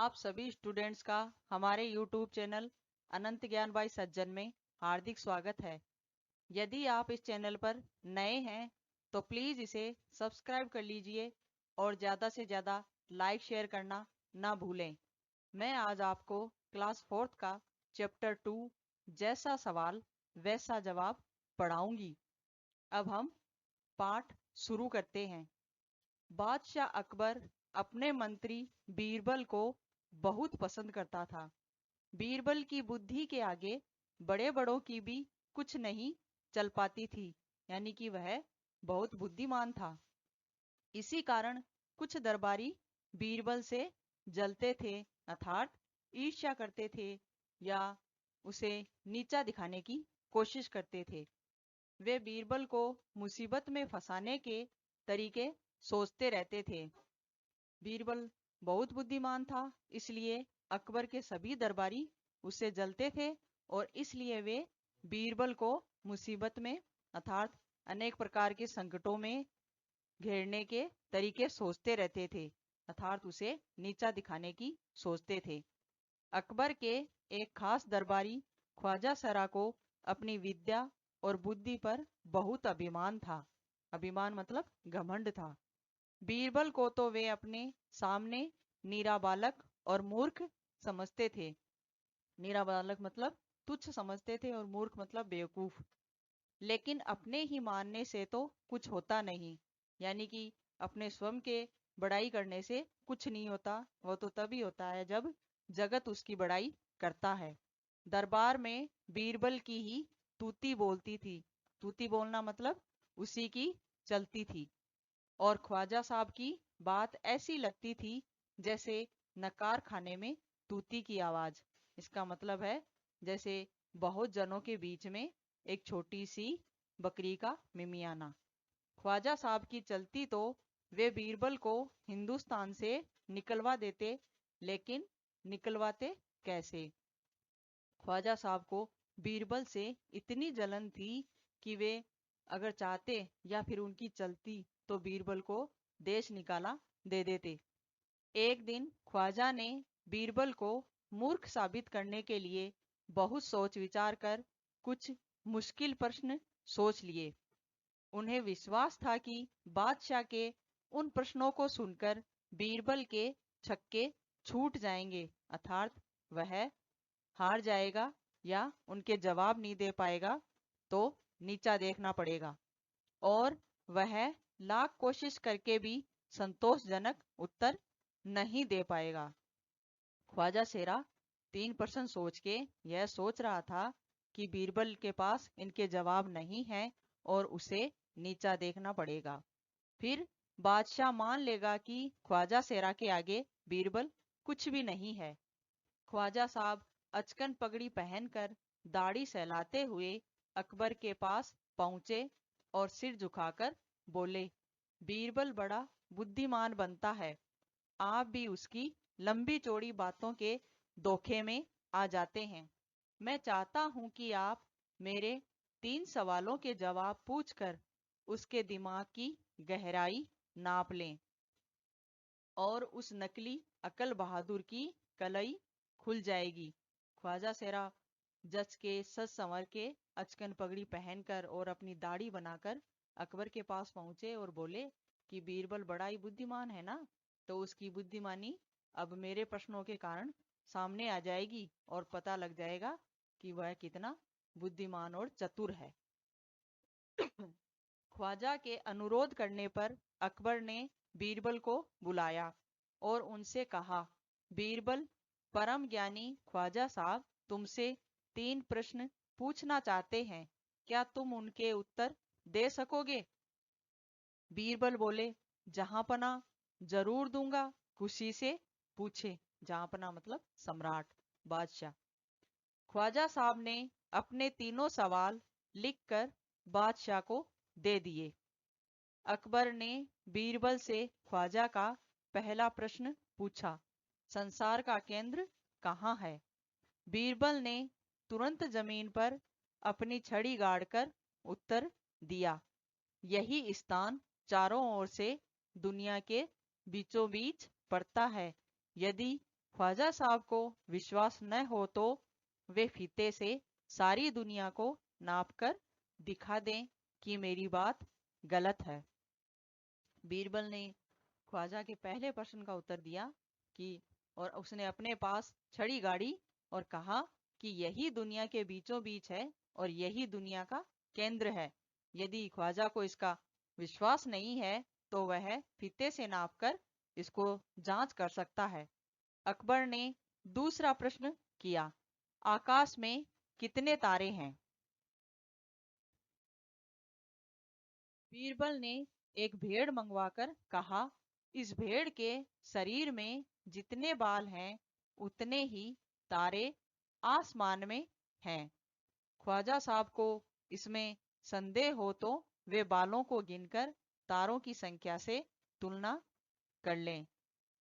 आप सभी स्टूडेंट्स का हमारे यूट्यूब चैनल अनंत ज्ञान बाई सज्जन में हार्दिक स्वागत है। यदि आप इस चैनल पर नए हैं तो प्लीज़ इसे सब्सक्राइब कर लीजिए और ज़्यादा से ज़्यादा लाइक शेयर करना ना भूलें। मैं आज आपको क्लास 4th का चैप्टर 2 जैसा सवाल वैसा जवाब पढ़ाऊंगी। अब हम पाठ शुरू करते हैं। बादशाह अकबर अपने मंत्री बीरबल को बहुत पसंद करता था। बीरबल की बुद्धि के आगे बड़े बड़ों की भी कुछ नहीं चल पाती थी, यानी कि वह बहुत बुद्धिमान था। इसी कारण कुछ दरबारी बीरबल से जलते थे, अर्थात ईर्ष्या करते थे या उसे नीचा दिखाने की कोशिश करते थे। वे बीरबल को मुसीबत में फंसाने के तरीके सोचते रहते थे। बीरबल बहुत बुद्धिमान था, इसलिए अकबर के सभी दरबारी उससे जलते थे और इसलिए वे बीरबल को मुसीबत में अर्थात अनेक प्रकार के संकटों में घेरने के तरीके सोचते रहते थे, अर्थात उसे नीचा दिखाने की सोचते थे। अकबर के एक खास दरबारी ख्वाजा सरा को अपनी विद्या और बुद्धि पर बहुत अभिमान था। अभिमान मतलब घमंड था। बीरबल को तो वे अपने सामने नीरा बालक और मूर्ख समझते थे। नीरा बालक मतलब तुच्छ समझते थे और मूर्ख मतलब बेवकूफ। लेकिन अपने ही मानने से तो कुछ होता नहीं, यानी कि अपने स्वयं के बड़ाई करने से कुछ नहीं होता। वो तो तभी होता है जब जगत उसकी बड़ाई करता है। दरबार में बीरबल की ही तूती बोलती थी। तूती बोलना मतलब उसी की चलती थी। और ख्वाजा साहब की बात ऐसी लगती थी जैसे नकार खाने में तूती की आवाज। इसका मतलब है जैसे बहुत जनों के बीच में एक छोटी सी बकरी का मिमियाना। ख्वाजा साहब की चलती तो वे बीरबल को हिंदुस्तान से निकलवा देते, लेकिन निकलवाते कैसे? ख्वाजा साहब को बीरबल से इतनी जलन थी कि वे अगर चाहते या फिर उनकी चलती तो बीरबल को देश निकाला दे देते। एक दिन ख्वाजा ने बीरबल को मूर्ख साबित करने के लिए बहुत सोच विचार कर कुछ मुश्किल प्रश्न सोच लिए। उन्हें विश्वास था कि बादशाह के उन प्रश्नों को सुनकर बीरबल के छक्के छूट जाएंगे, अर्थात वह हार जाएगा या उनके जवाब नहीं दे पाएगा तो नीचा देखना पड़ेगा और वह लाख कोशिश करके भी संतोषजनक उत्तर नहीं दे पाएगा। ख्वाजा शेरा 3% सोच के यह सोच रहा था कि बीरबल के पास इनके जवाब नहीं है और उसे नीचा देखना पड़ेगा। फिर बादशाह मान लेगा कि ख्वाजा शेरा के आगे बीरबल कुछ भी नहीं है। ख्वाजा साहब अचकन पगड़ी पहनकर दाढ़ी सहलाते हुए अकबर के पास पहुंचे और सिर झुकाकर बोले, बीरबल बड़ा बुद्धिमान बनता है, आप भी उसकी लंबी चौड़ी बातों के धोखे में आ जाते हैं। मैं चाहता हूं कि आप मेरे 3 सवालों के जवाब पूछकर उसके दिमाग की गहराई नाप लें और उस नकली अकल बहादुर की कलई खुल जाएगी। ख्वाजा शेरा जच के सज संवर के अचकन पगड़ी पहनकर और अपनी दाढ़ी बनाकर अकबर के पास पहुंचे और बोले कि बीरबल बड़ा ही बुद्धिमान है ना, तो उसकी बुद्धिमानी अब मेरे प्रश्नों के कारण सामने आ जाएगी और पता लग जाएगा कि वह कितना बुद्धिमान और चतुर है। ख्वाजा के अनुरोध करने पर अकबर ने बीरबल को बुलाया और उनसे कहा, बीरबल, परम ज्ञानी ख्वाजा साहब तुमसे 3 प्रश्न पूछना चाहते हैं, क्या तुम उनके उत्तर दे सकोगे? बीरबल बोले, जहांपना जरूर दूंगा, खुशी से पूछे। जहांपना मतलब सम्राट, बादशाह। ख्वाजा साहब ने अपने तीनों सवाल लिखकर बादशाह को दे दिए। अकबर ने बीरबल से ख्वाजा का पहला प्रश्न पूछा, संसार का केंद्र कहाँ है? बीरबल ने तुरंत जमीन पर अपनी छड़ी गाड़कर उत्तर दिया, यही स्थान चारों ओर से दुनिया के बीचों बीच पड़ता है। यदि ख्वाजा साहब को विश्वास न हो तो वे फीते से सारी दुनिया को नाप कर दिखा दें कि मेरी बात गलत है। बीरबल ने ख्वाजा के पहले प्रश्न का उत्तर दिया कि और उसने अपने पास छड़ी गाड़ी और कहा कि यही दुनिया के बीचों बीच है और यही दुनिया का केंद्र है। यदि ख्वाजा को इसका विश्वास नहीं है तो वह फीते से नापकर इसको जांच कर सकता है। अकबर ने दूसरा प्रश्न किया, आकाश में कितने तारे हैं? बीरबल ने एक भेड़ मंगवाकर कहा, इस भेड़ के शरीर में जितने बाल हैं उतने ही तारे आसमान में हैं। ख्वाजा साहब को इसमें संदेह हो तो वे बालों को गिनकर तारों की संख्या से तुलना कर लें।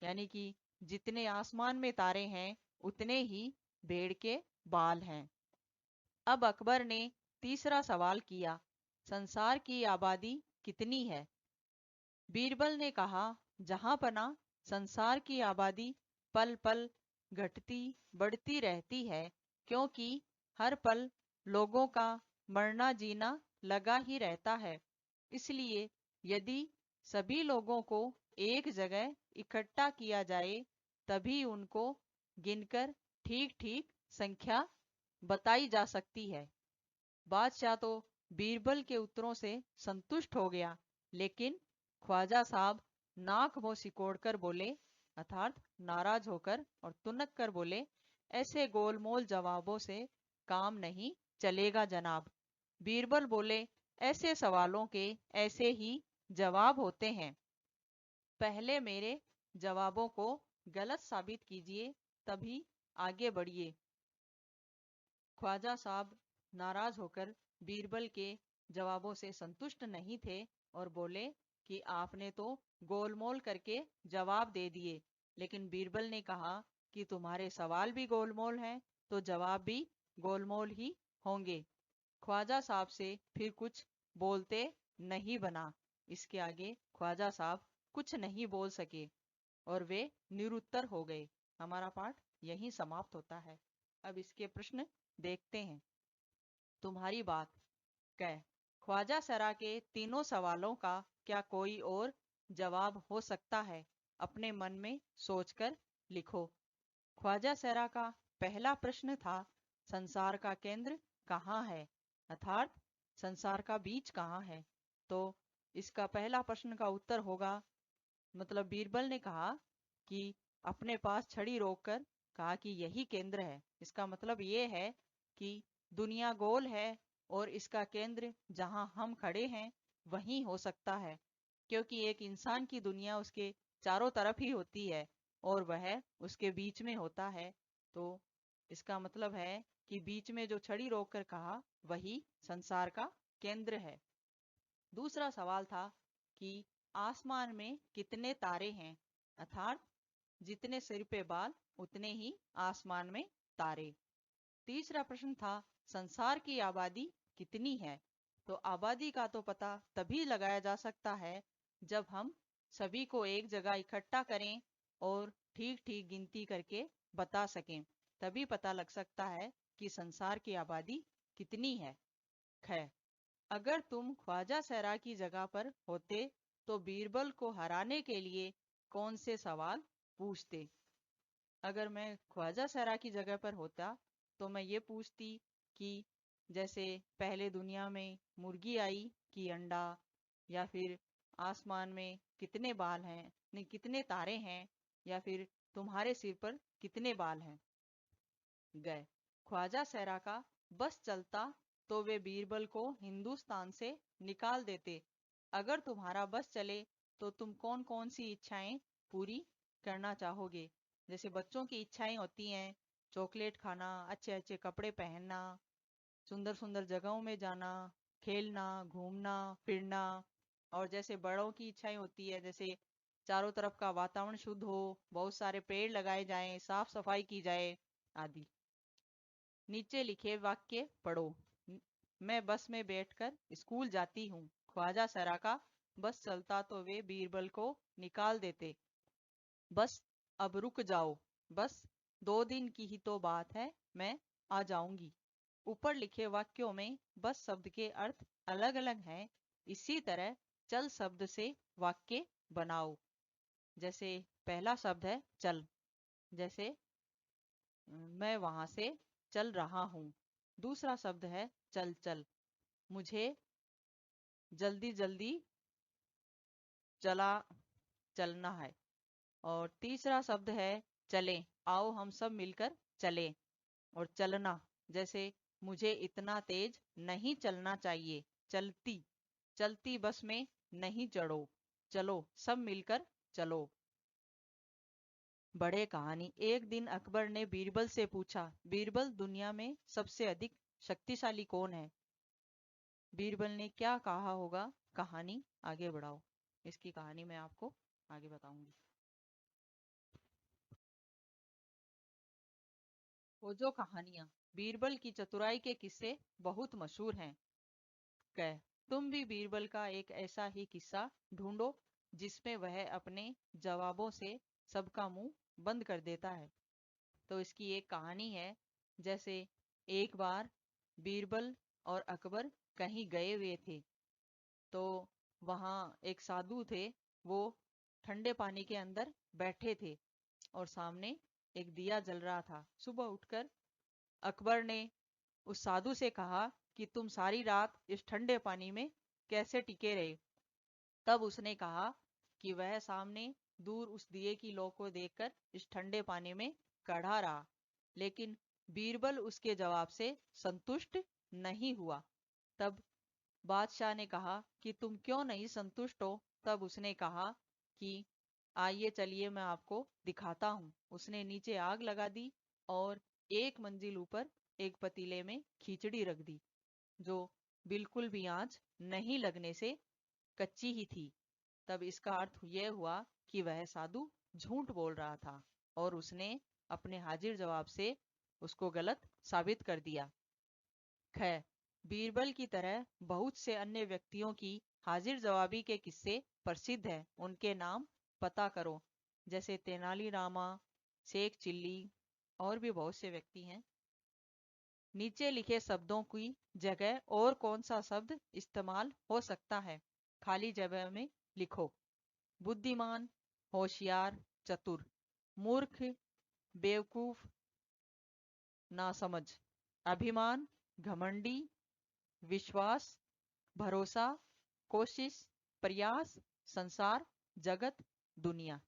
यानी कि जितने आसमान में तारे हैं उतने ही भेड़ के बाल हैं। अब अकबर ने तीसरा सवाल किया, संसार की आबादी कितनी है? बीरबल ने कहा, जहां पना संसार की आबादी पल पल घटती बढ़ती रहती है, क्योंकि हर पल लोगों का मरना जीना लगा ही रहता है। इसलिए यदि सभी लोगों को एक जगह इकट्ठा किया जाए तभी उनको गिनकर ठीक ठीक संख्या बताई जा सकती है। बादशाह तो बीरबल के उत्तरों से संतुष्ट हो गया, लेकिन ख्वाजा साहब नाक मुंह सिकोड़कर बोले, अर्थात नाराज होकर और तुनक कर बोले, ऐसे गोलमोल जवाबों से काम नहीं चलेगा जनाब। बीरबल बोले, ऐसे सवालों के ऐसे ही जवाब होते हैं। पहले मेरे जवाबों को गलत साबित कीजिए, तभी आगे बढ़िए। ख्वाजा साहब नाराज होकर बीरबल के जवाबों से संतुष्ट नहीं थे और बोले कि आपने तो गोलमोल करके जवाब दे दिए। लेकिन बीरबल ने कहा कि तुम्हारे सवाल भी गोलमोल हैं तो जवाब भी गोलमोल ही होंगे। ख्वाजा साहब से फिर कुछ बोलते नहीं बना। इसके आगे ख्वाजा साहब कुछ नहीं बोल सके और वे निरुत्तर हो गए। हमारा पाठ यहीं समाप्त होता है। अब इसके प्रश्न देखते हैं। तुम्हारी बात कै ख्वाजा सरा के तीनों सवालों का क्या कोई और जवाब हो सकता है? अपने मन में सोचकर लिखो। ख्वाजा सरा का पहला प्रश्न था, संसार का केंद्र कहाँ है, अर्थात संसार का बीज कहाँ है। तो इसका पहला प्रश्न का उत्तर होगा, मतलब बीरबल ने कहा कि अपने पास छड़ी रोककर कहा कि यही केंद्र है। इसका मतलब ये है कि दुनिया गोल है और इसका केंद्र जहां हम खड़े हैं वहीं हो सकता है, क्योंकि एक इंसान की दुनिया उसके चारों तरफ ही होती है और वह उसके बीच में होता है। तो इसका मतलब है कि बीच में जो छड़ी रोककर कहा वही संसार का केंद्र है। दूसरा सवाल था कि आसमान में कितने तारे हैं, अर्थात जितने सिर पे बाल उतने ही आसमान में तारे। तीसरा प्रश्न था, संसार की आबादी कितनी है? तो आबादी का तो पता तभी लगाया जा सकता है जब हम सभी को एक जगह इकट्ठा करें और ठीक ठीक गिनती करके बता सकें, तभी पता लग सकता है कि संसार की आबादी कितनी है। खैर, अगर तुम ख्वाजा सहरा की जगह पर होते तो बीरबल को हराने के लिए कौन से सवाल पूछते? अगर मैं ख्वाजा सहरा की जगह पर होता तो मैं ये पूछती कि जैसे पहले दुनिया में मुर्गी आई कि अंडा, या फिर आसमान में कितने बाल हैं, नहीं कितने तारे हैं, या फिर तुम्हारे सिर पर कितने बाल हैं। गए। ख्वाजा सहरा का बस चलता तो वे बीरबल को हिंदुस्तान से निकाल देते। अगर तुम्हारा बस चले तो तुम कौन कौन सी इच्छाएं पूरी करना चाहोगे? जैसे बच्चों की इच्छाएं होती हैं, चॉकलेट खाना, अच्छे अच्छे कपड़े पहनना, सुंदर सुंदर जगहों में जाना, खेलना, घूमना फिरना। और जैसे बड़ों की इच्छाएं होती है, जैसे चारों तरफ का वातावरण शुद्ध हो, बहुत सारे पेड़ लगाए जाएं, साफ सफाई की जाए आदि। नीचे लिखे वाक्य पढ़ो। मैं बस में बैठकर स्कूल जाती हूँ। ख्वाजा सरा का बस चलता तो वे बीरबल को निकाल देते। बस अब रुक जाओ। बस 2 दिन की ही तो बात है, मैं आ जाऊंगी। ऊपर लिखे वाक्यों में बस शब्द के अर्थ अलग अलग हैं। इसी तरह चल शब्द से वाक्य बनाओ। जैसे पहला शब्द है चल, जैसे मैं वहां से चल रहा हूँ। दूसरा शब्द है चल चल, मुझे जल्दी जल्दी चला चलना है। और तीसरा शब्द है चले, आओ हम सब मिलकर चले। और चलना, जैसे मुझे इतना तेज नहीं चलना चाहिए, चलती चलती बस में नहीं चढ़ो, चलो सब मिलकर चलो। बड़े कहानी। एक दिन अकबर ने बीरबल से पूछा, बीरबल दुनिया में सबसे अधिक शक्तिशाली कौन है? बीरबल ने क्या कहा होगा? कहानी आगे बढ़ाओ। इसकी कहानी मैं आपको आगे बताऊंगी। वो जो कहानियां, बीरबल की चतुराई के किस्से बहुत मशहूर हैं। कह, तुम भी बीरबल का एक ऐसा ही किस्सा ढूंढो जिसमें वह अपने जवाबों से सबका मुंह बंद कर देता है। तो इसकी एक कहानी है। जैसे एक बार बीरबल और अकबर कहीं गए हुए थे, तो वहां एक साधु थे। वो ठंडे पानी के अंदर बैठे थे और सामने एक दिया जल रहा था। सुबह उठकर अकबर ने उस साधु से कहा कि तुम सारी रात इस ठंडे पानी में कैसे टिके रहे? तब उसने कहा कि वह सामने दूर उस दिए की लौ को देखकर इस ठंडे पानी में खड़ा रहा। लेकिन बीरबल उसके जवाब से संतुष्ट नहीं हुआ। तब बादशाह ने कहा कि तुम क्यों नहीं संतुष्ट हो? तब उसने कहा कि आइए चलिए मैं आपको दिखाता हूँ। उसने नीचे आग लगा दी और एक मंजिल ऊपर एक पतीले में खिचड़ी रख दी, जो बिल्कुल भी आंच नहीं लगने से कच्ची ही थी। तब इसका अर्थ यह हुआ कि वह साधु झूठ बोल रहा था और उसने अपने हाजिर जवाब से उसको गलत साबित कर दिया। खैर, बीरबल की तरह बहुत से अन्य व्यक्तियों की हाजिर जवाबी के किस्से प्रसिद्ध हैं। उनके नाम पता करो, जैसे तेनालीरामा, शेख चिल्ली और भी बहुत से व्यक्ति हैं। नीचे लिखे शब्दों की जगह और कौन सा शब्द इस्तेमाल हो सकता है? खाली जगह में लिखो। बुद्धिमान, होशियार, चतुर। मूर्ख, बेवकूफ, नासमझ। अभिमान, घमंडी, विश्वास, भरोसा, कोशिश, प्रयास, संसार, जगत, दुनिया।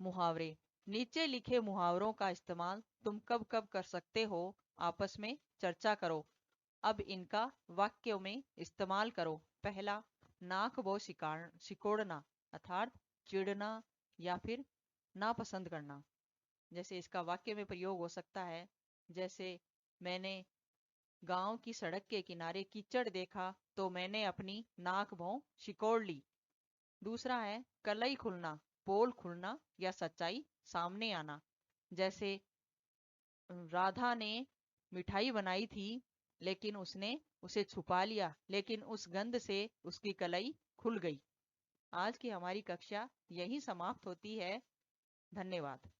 मुहावरे। नीचे लिखे मुहावरों का इस्तेमाल तुम कब कब कर सकते हो, आपस में चर्चा करो। अब इनका वाक्यों में इस्तेमाल करो। पहला, नाक बो सिकोड़ना, अर्थात चिढ़ना या फिर नापसंद करना। जैसे इसका वाक्य में प्रयोग हो सकता है, जैसे मैंने गांव की सड़क के किनारे कीचड़ देखा तो मैंने अपनी नाक भौं सिकोड़ ली। दूसरा है कलई खुलना, पोल खुलना या सच्चाई सामने आना। जैसे राधा ने मिठाई बनाई थी लेकिन उसने उसे छुपा लिया, लेकिन उस गंध से उसकी कलई खुल गई। आज की हमारी कक्षा यही समाप्त होती है। धन्यवाद।